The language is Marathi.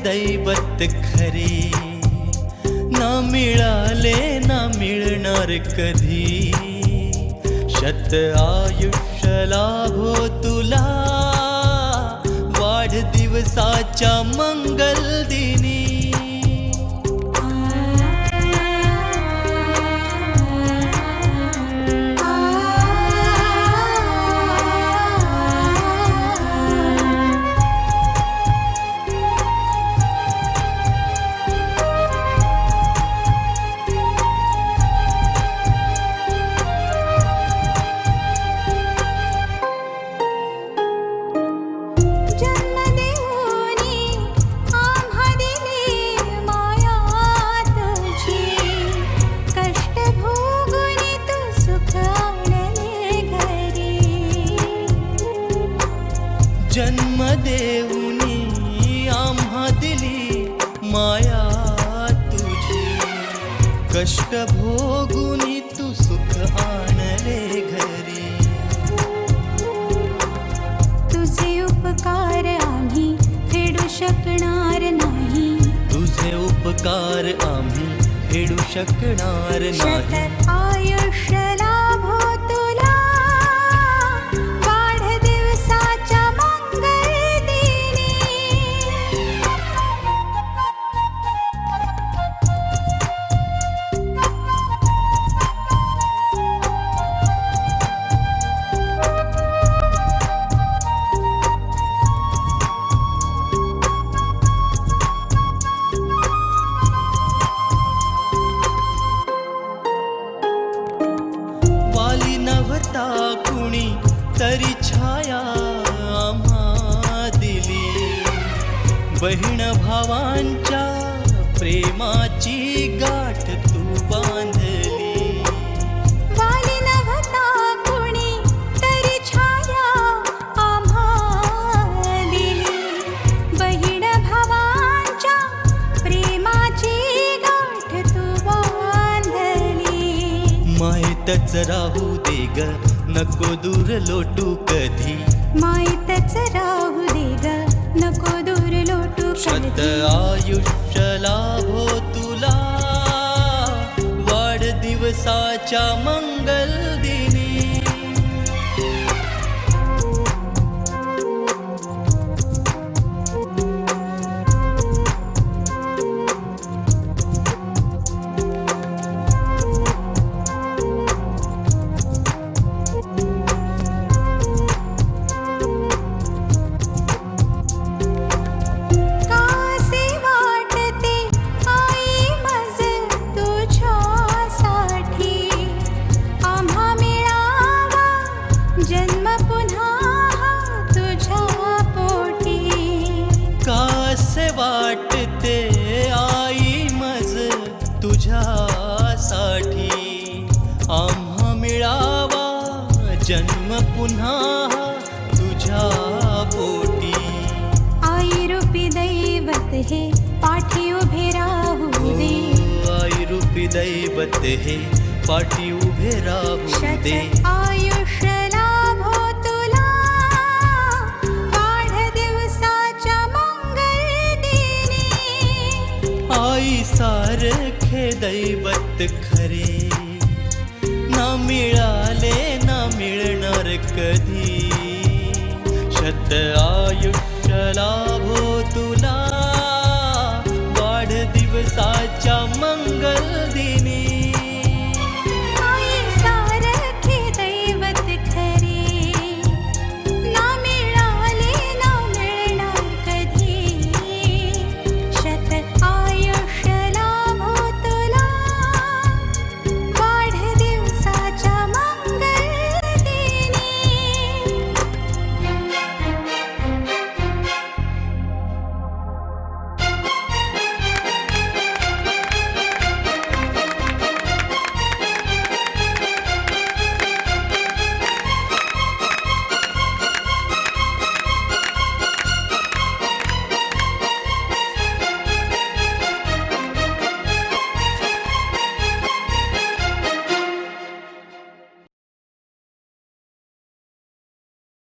दैवत खरे, ना मिळाले ना मिळणार कधी, शत आयुष्य लाभो तुला, वाढदिवसाच्या मंगल दिनी. जन्म देऊनी आम्हा दिली माया तुझी, कष्ट भोगुनी तू सुख आणले घरी. तुझे उपकार आम्ही फेडू शकणार नाही, तुझे उपकार आम्ही फेडू शकणार नाही. शत आयुष्य लाभो तुला, वाढदिवसाच्या मंगल दिनी. वाली नव्हता कुणी तरी छाया आम्हा दिली, बहीण भावांच्या प्रेमाची गाठ तू बांधली. वाली नव्हता कुणी तरी छाया आम्हा दिली, बहीण भावांच्या प्रेमाची गाठ तू बांधली. माहीतच राहू दे ग नको दूर लोटू कधी, माहीतच राहू दे ग नको दूर लोटू शत कधी. आयुष्य लाभो तुला, वाढदिवसाच्या मंगल दिनी. कासे वाटते आई मज तुझ्यासाठी, आम्हा मिळावा जन्म पुन्हा तुझ्या पोटी. कासे वाटते आई मज तुझ्यासाठी, आम्हा मिळावा जन्म पुन्हा तुझ्या पोटी. आई रूपी दैवत हे पाठी उभे राहू दे, आई रूपी दैवत हे पाठी उभे राहू दे. शत आयुष्य लाभो तुला, वाढदिवसाच्या मंगल दिनी. आई सारखे दैवत खरे, ना मिळाले ना मिळणार कधी, शत आयुष्य लाभो तुला, वाढदिवसाच्या मंगल दिनी.